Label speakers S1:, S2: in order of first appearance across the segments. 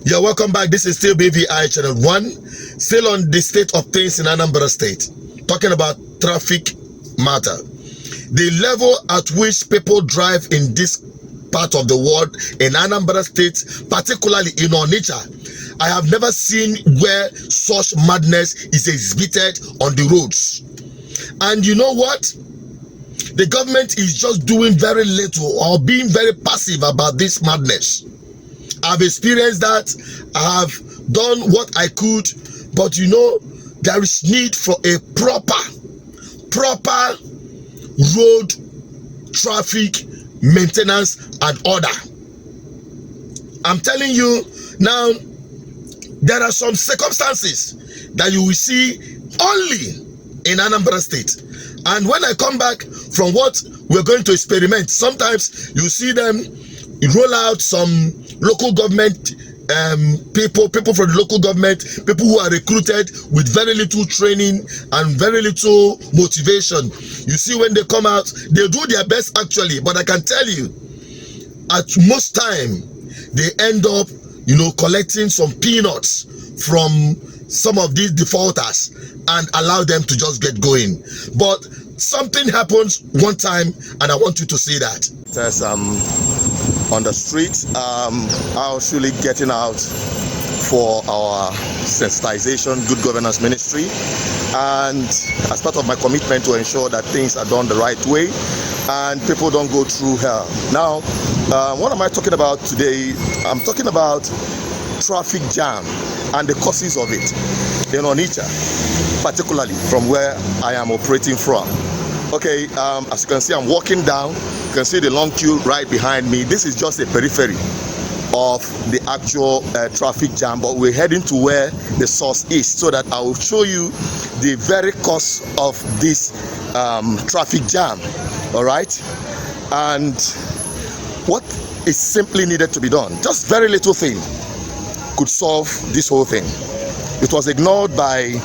S1: Yeah, welcome back. This is still BVI Channel 1. Still on the state of things in Anambra State. Talking about traffic matter. The level at which people drive in this part of the world, in Anambra State, particularly in Onitsha, I have never seen where such madness is exhibited on the roads. And you know what? The government is just doing very little or being very passive about this madness. I've experienced that. I have done what I could, but you know, there is need for a proper road traffic maintenance and order. I'm telling you now, there are some circumstances that you will see only in Anambra State. And when I come back from what we're going to experiment, sometimes you see them roll out some local government people from the local government, people who are recruited with very little training and very little motivation. You see, when they come out, they do their best actually, but I can tell you, at most time, they end up, you know, collecting some peanuts from some of these defaulters and allow them to just get going. But something happens one time, and I want you to see that. There's on the street, I was really getting out for our sensitization, good governance ministry, and as part of my commitment to ensure that things are done the right way and people don't go through hell. Now, what am I talking about today? I'm talking about traffic jam and the causes of it in Onitsha, particularly from where I am operating from. Okay, as you can see, I'm walking down. You can see the long queue right behind me. This is just a periphery of the actual traffic jam, but we're heading to where the source is so that I will show you the very cause of this traffic jam. All right, and what is simply needed to be done, just very little thing could solve this whole thing. It was ignored by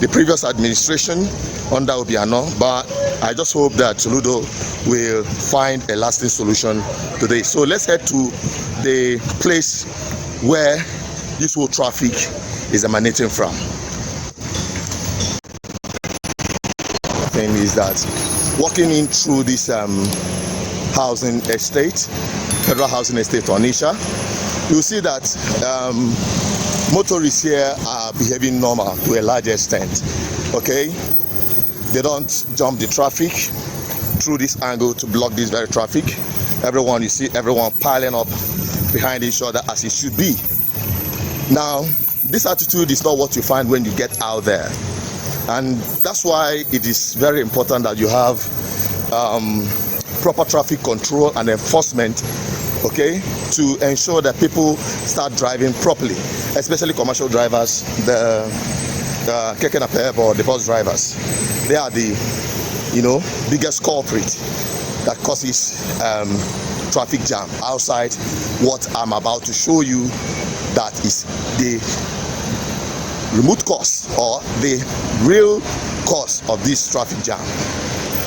S1: the previous administration under Obiano, but I just hope that Soludo will find a lasting solution today. So let's head to the place where this whole traffic is emanating from. The thing is that walking in through this housing estate, federal housing estate Onitsha, you'll see that motorists here are behaving normal to a large extent. Okay, they don't jump the traffic through this angle to block this very traffic. Everyone, you see everyone piling up behind each other as it should be. Now, this attitude is not what you find when you get out there, and that's why it is very important that you have proper traffic control and enforcement, okay, to ensure that people start driving properly, especially commercial drivers, the keke napep or the bus drivers. They are the, you know, biggest culprit that causes traffic jam outside what I'm about to show you. That is the remote cause or the real cause of this traffic jam.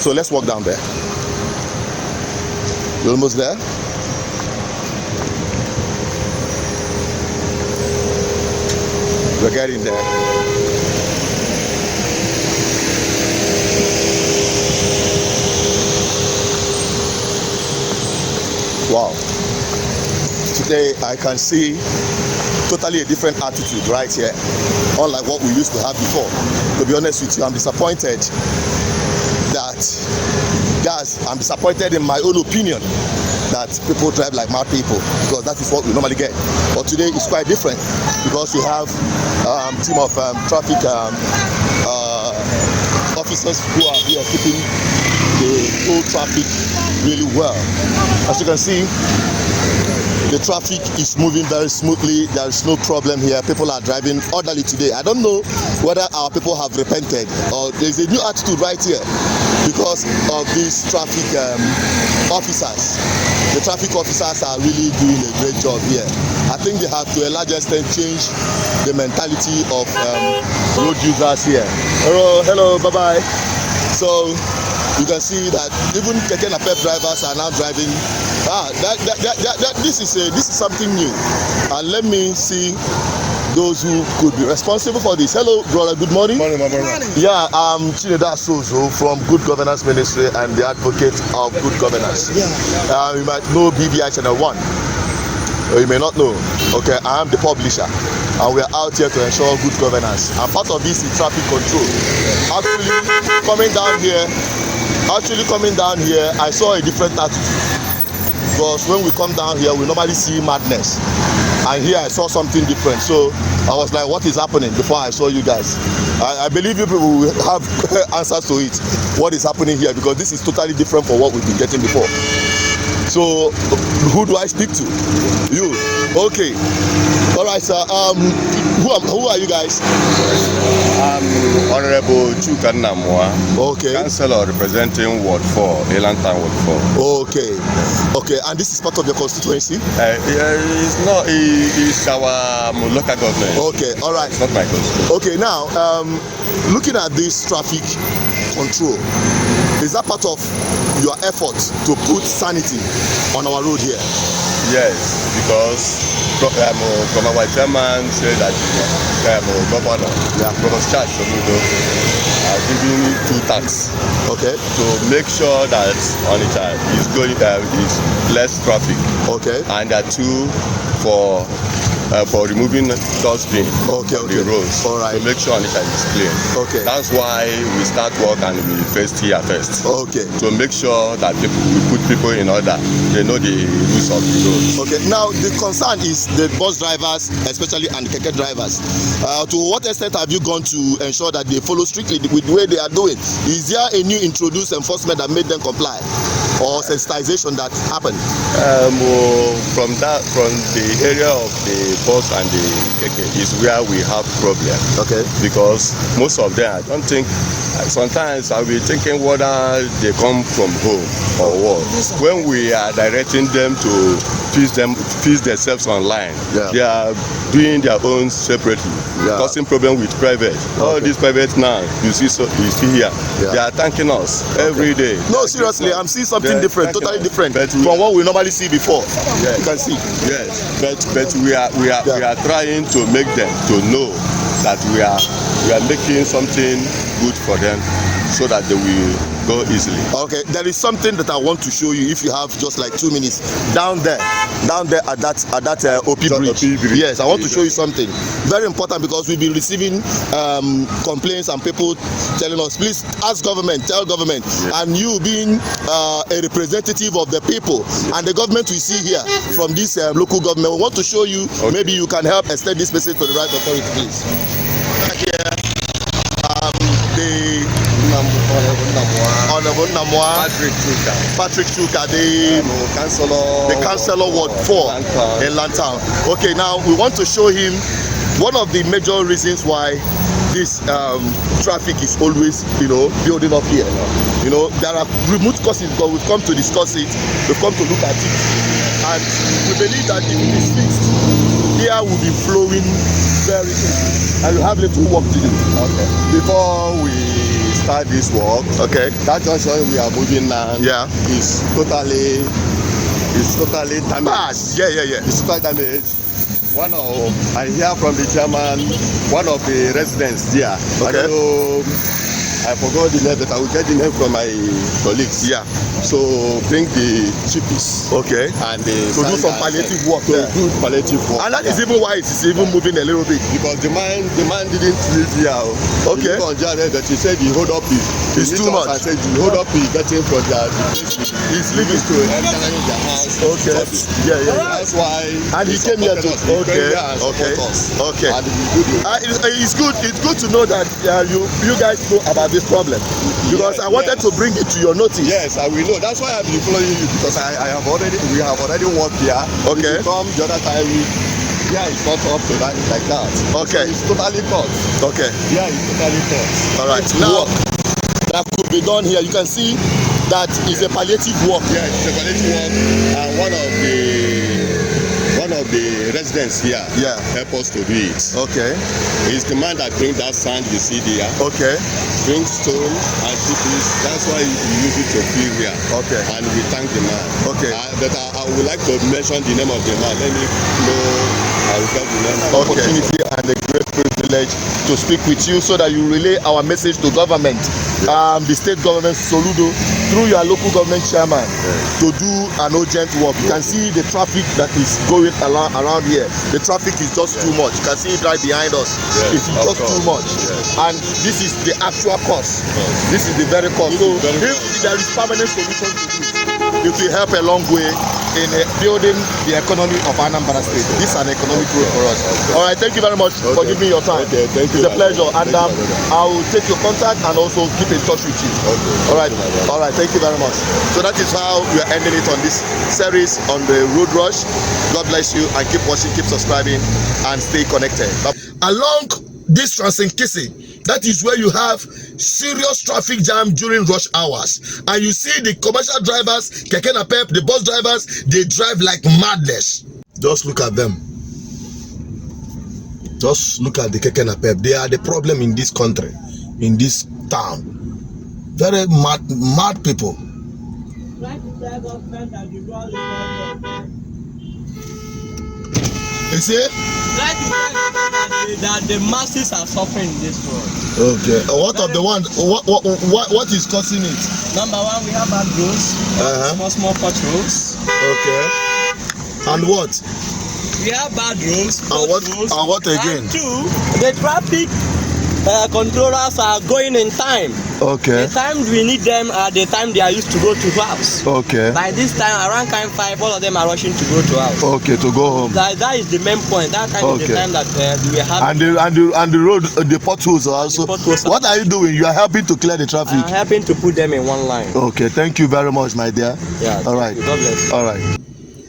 S1: So let's walk down there. We're almost there. We're getting there. Wow. Today I can see totally a different attitude right here, unlike what we used to have before. To be honest with you, I'm disappointed that, guys, I'm disappointed in my own opinion that people drive like mad people, because that is what we normally get. But today it's quite different because we have a team of traffic officers who are here keeping the whole traffic really well. As you can see, the traffic is moving very smoothly. There is no problem here. People are driving orderly today. I don't know whether our people have repented or there's a new attitude right here because of these traffic officers. The traffic officers are really doing a great job here. I think they have to a large extent change the mentality of road users here. Hello, bye-bye. So You can see that even Keke Napep drivers are now driving. This is something new. And let me see those who could be responsible for this. Hello, brother. Good morning.
S2: Morning, my brother.
S1: Yeah, I'm Chineda Sozo from Good Governance Ministry and the advocate of good governance.
S2: Yeah.
S1: You might know BVI Channel 1. Or you may not know. Okay, I am the publisher, and we are out here to ensure good governance. And part of this is traffic control. Actually, coming down here, I saw a different attitude. Because when we come down here, we normally see madness. And here I saw something different. So I was like, what is happening before I saw you guys? I believe you people will have answers to it. What is happening here? Because this is totally different from what we've been getting before. So who do I speak to? You. Okay. All right, sir. Who are you guys?
S2: I'm Honorable Chuka Namwa.
S1: Okay.
S2: Councillor representing Ward 4, Elantown Ward 4.
S1: Okay. Okay. And this is part of your constituency?
S2: It's our local government.
S1: Okay. All right.
S2: It's not my constituency.
S1: Okay. Now, looking at this traffic control, is that part of your effort to put sanity on our road here?
S2: Yes, because from our chairman said that governor, Prof. Soludo, are giving 2 tasks.
S1: Okay.
S2: To make sure that Onitsha is going is less traffic.
S1: Okay.
S2: And 2 for removing dustbin on the roads.
S1: All right.
S2: To make sure Onitsha is clean.
S1: Okay.
S2: That's why we start work and we first here first.
S1: Okay.
S2: To make sure that we put people in order. They know the rules of the road.
S1: Okay. Now the concern is the bus drivers, especially, and the keke drivers. To what extent have you gone to ensure that they follow strictly with the way they are doing? Is there a new introduced enforcement that made them comply, or sensitization that happened?
S2: From the area of the bus and the keke is where we have problem.
S1: Okay.
S2: Because most of them, I don't think. Sometimes I'll be thinking whether they come from home or what. When we are directing them to feed themselves online, they are doing their own separately, causing problem with private. All these private now, you see here, they are thanking us every day.
S1: No, seriously, I'm seeing something different, totally different from what we normally see before.
S2: Yes.
S1: You can see.
S2: Yes, but we are trying to make them to know that we are making something good for them, so that they will go easily. Okay,
S1: there is something that I want to show you if you have just like 2 minutes. Down there at that OP bridge. Yes, I want to show you something very important, because we've been receiving complaints and people telling us, please ask government, tell government. And you being a representative of the people and the government we see here from this local government, we want to show you, maybe you can help extend this message to the right authority, please. Here, the Honorable Namwa Patrick Chuka, the councillor Ward 4 in Elantown. Okay, now we want to show him one of the major reasons why this traffic is always, building up here. There are remote causes, but we've come to discuss it. We've come to look at it, and we believe that if it is fixed, air will be flowing very easily, and you have little work to do. Okay. Before we start this work, that junction we are moving now is totally damaged. It's totally damaged. I hear from the chairman, one of the residents there. I don't know, I forgot the name, but I will get the name from my colleagues. So bring the chips. And to do some palliative work. And that is even why it's even moving a little bit. Because the man didn't live here. But he said he hold up it's too much. I said he hold up getting from their he's living to enter in their house. That's why. And he came here to it's good to know that you guys know about this problem, because I wanted to bring it to your notice. Yes, I will know. That's why I've been following you, because we have already worked here. If you come the other time, it's not up to that like that. So it's totally cut. It's totally cut. All right. Now that could be done here. You can see that is a palliative work. Yes, it's a palliative work, and one
S2: one of the residents here help us to do it.
S1: Okay.
S2: It's the man that brings that sand you see there.
S1: Okay.
S2: Bring stone and chips. That's why we use it to fill here.
S1: Okay.
S2: And we thank the man.
S1: Okay.
S2: But I would like to mention the name of the man. Let me know. I will tell the name.
S1: Opportunity and a great privilege to speak with you so that you relay our message to government, the state government, Soludo, through your local government chairman, to do an urgent work. You can see the traffic that is going around here. The traffic is just too much. You can see it right behind us. It's just too much. And this is the actual cause. This is the very cause. So if there is permanent solution to this, it will help a long way in building the economy of Anambra State. This is an economic road for us. All right, thank you very much for giving me your time.
S2: Thank you.
S1: It's a pleasure, and I will take your contact and also keep in touch with you. All right, thank you very much. So that is how we are ending it on this series on the road rush. God bless you, and keep watching, keep subscribing, and stay connected. Along this Transinkisi, that is where you have serious traffic jam during rush hours, and you see the commercial drivers, keke napep, the bus drivers, they drive like madness. Just look at them. Just look at the keke napep. They are the problem in this country, in this town. Very mad people. You see?
S3: That the masses are suffering in this world.
S1: Okay. What of the one? What is causing it?
S3: Number one, we have bad roads, small potholes.
S1: Okay. And what?
S3: We have bad roads.
S1: And what again?
S3: And two, the traffic controllers are going in time.
S1: Okay.
S3: The time we need them at the time they are used to go to house.
S1: Okay.
S3: By this time, around kind 5, all of them are rushing to go to house.
S1: Okay, to go home.
S3: That is the main point. That kind is the time that we have.
S1: And the road, the potholes are also. What are you doing? You are helping to clear the traffic.
S3: I'm helping to put them in one line.
S1: Okay, thank you very much, my dear.
S3: Yeah.
S1: All right.
S3: God bless you.
S1: All right.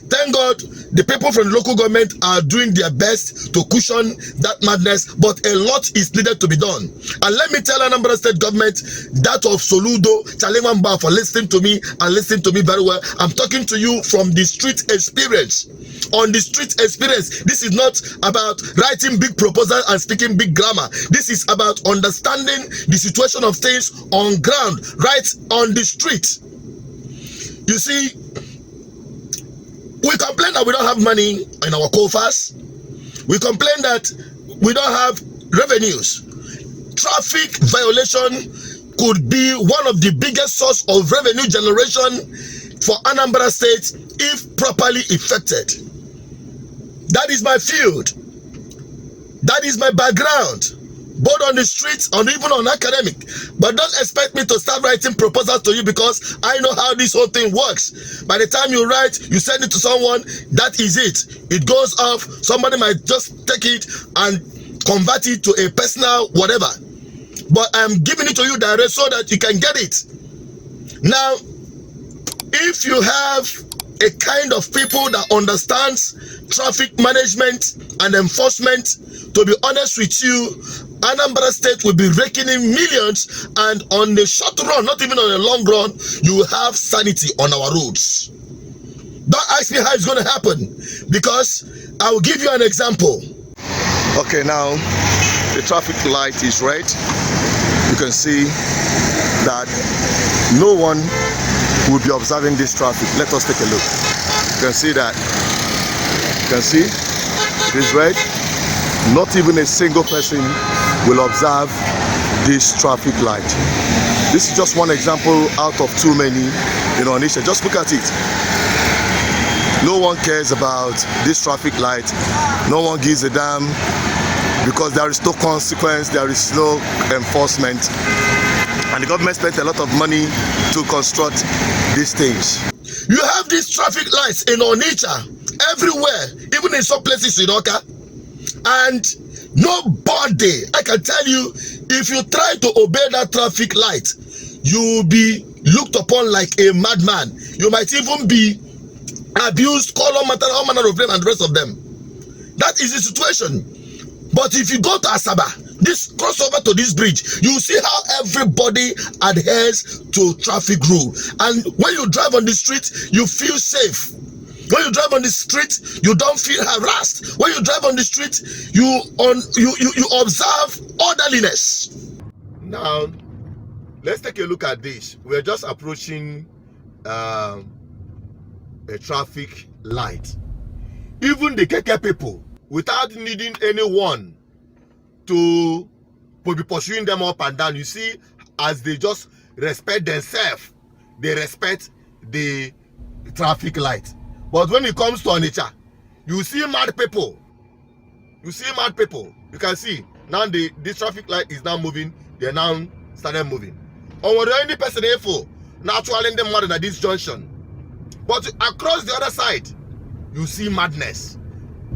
S1: Thank God the people from the local government are doing their best to cushion that madness, but a lot is needed to be done. And let me tell Anambra State government, that of Soludo, Chalemamba, for listening to me and listening to me very well. I'm talking to you from the street experience. On the street experience, this is not about writing big proposals and speaking big grammar. This is about understanding the situation of things on ground, right on the street. You see, we complain that we don't have money in our coffers. We complain that we don't have revenues. Traffic violation could be one of the biggest source of revenue generation for Anambra State if properly effected. That is my field. That is my background, both on the streets and even on academic. But don't expect me to start writing proposals to you because I know how this whole thing works. By the time you write, you send it to someone, that is it. It goes off. Somebody might just take it and convert it to a personal whatever. But I'm giving it to you direct so that you can get it. Now, if you have a kind of people that understands traffic management and enforcement, to be honest with you, Anambra State will be raking in millions, and on the short run, not even on the long run, you will have sanity on our roads. Don't ask me how it's going to happen, because I will give you an example. Okay, now the traffic light is red. You can see that no one will be observing this traffic. Let us take a look. You can see that. You can see it is red. Not even a single person will observe this traffic light. This is just one example out of too many in our nation. Just look at it. No one cares about this traffic light. No one gives a damn, because there is no consequence, there is no enforcement. And the government spent a lot of money to construct these things. You have these traffic lights in Onitsha, everywhere, even in some places in Oka. And nobody, I can tell you, if you try to obey that traffic light, you will be looked upon like a madman. You might even be abused, called all manner of them and the rest of them. That is the situation. But if you go to Asaba, this crossover to this bridge, you see how everybody adheres to traffic rule. And when you drive on the street, you feel safe. When you drive on the street, you don't feel harassed. When you drive on the street, you observe orderliness. Now, let's take a look at this. We're just approaching a traffic light. Even the keke people, without needing anyone to be pursuing them up and down, you see, as they just respect themselves, they respect the traffic light. But when it comes to Onitsha, you see mad people. You see mad people. You can see now this traffic light is now moving. They now started moving. Or were any person here for naturally them mad at this junction? But across the other side, you see madness.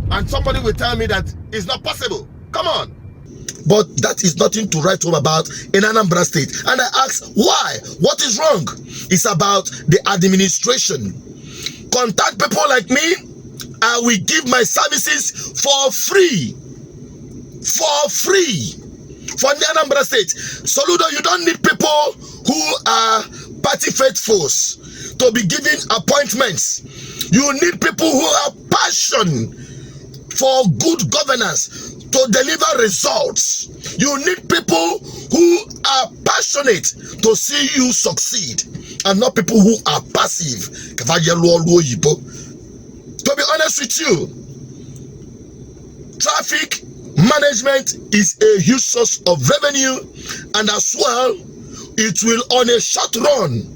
S1: And somebody will tell me that it's not possible. Come on. But that is nothing to write home about in Anambra State. And I ask, why? What is wrong? It's about the administration. Contact people like me, I will give my services for free. For free. For the Anambra State. Soludo, you don't need people who are party faithfuls to be given appointments. You need people who have passion for good governance, to deliver results. You need people who are passionate to see you succeed, and not people who are passive. To be honest with you, traffic management is a huge source of revenue, and as well, it will on a short run,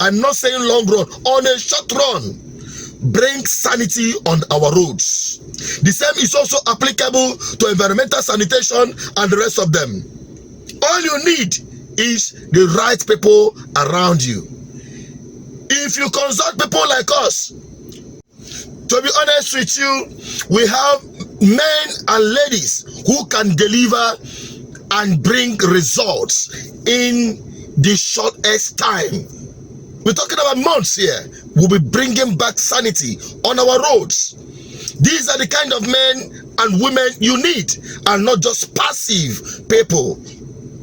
S1: I'm not saying long run, on a short run, bring sanity on our roads. The same is also applicable to environmental sanitation and the rest of them. All you need is the right people around you. If you consult people like us, to be honest with you, we have men and ladies who can deliver and bring results in the shortest time. We're talking about months here. We'll be bringing back sanity on our roads. These are the kind of men and women you need, and not just passive people.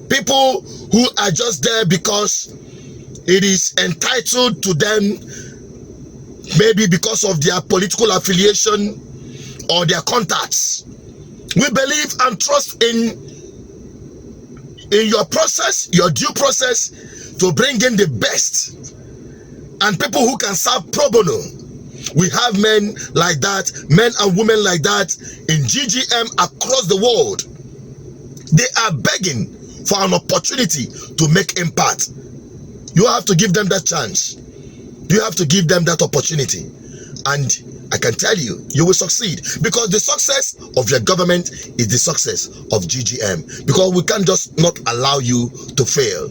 S1: People who are just there because it is entitled to them, maybe because of their political affiliation or their contacts. We believe and trust in your process, your due process, to bring in the best. And people who can serve pro bono. We have men like that, men and women like that in GGM across the world. They are begging for an opportunity to make impact. You have to give them that chance. You have to give them that opportunity. And I can tell you, you will succeed. Because the success of your government is the success of GGM. Because we can't just not allow you to fail.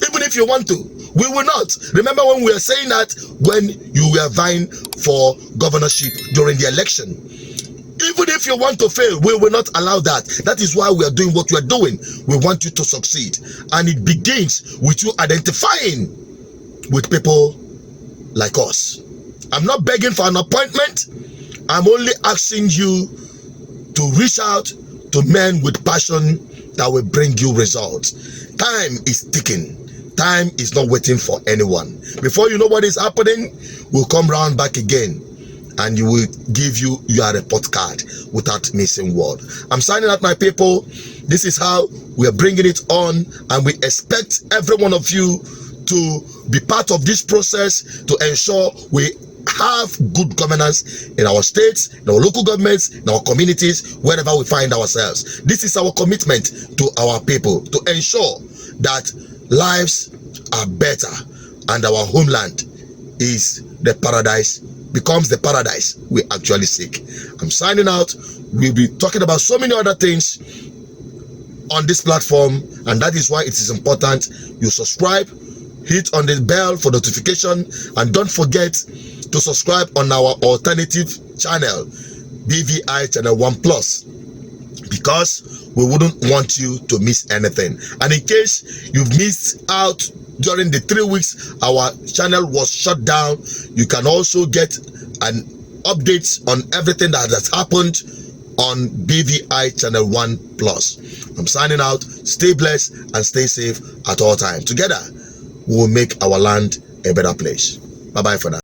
S1: Even if you want to, we will not. Remember when we were saying that when you were vying for governorship during the election. Even if you want to fail, we will not allow that. That is why we are doing what we are doing. We want you to succeed. And it begins with you identifying with people like us. I'm not begging for an appointment. I'm only asking you to reach out to men with passion that will bring you results. Time is ticking. Time is not waiting for anyone. Before you know what is happening, we'll come round back again and you will give you your report card without missing word. I'm signing out, my people. This is how we are bringing it on, and we expect every one of you to be part of this process to ensure we have good governance in our states, in our local governments, in our communities, wherever we find ourselves. This is our commitment to our people, to ensure that lives are better and our homeland is the paradise, becomes the paradise we actually seek. I'm signing out. We'll be talking about so many other things on this platform, and that is why it is important you subscribe, hit on the bell for notification, and don't forget to subscribe on our alternative channel, BVI Channel 1 Plus, because we wouldn't want you to miss anything. And in case you've missed out during the 3 weeks our channel was shut down, you can also get an update on everything that has happened on BVI Channel 1 Plus. I'm signing out. Stay blessed and stay safe at all times. Together, we will make our land a better place. Bye-bye for now.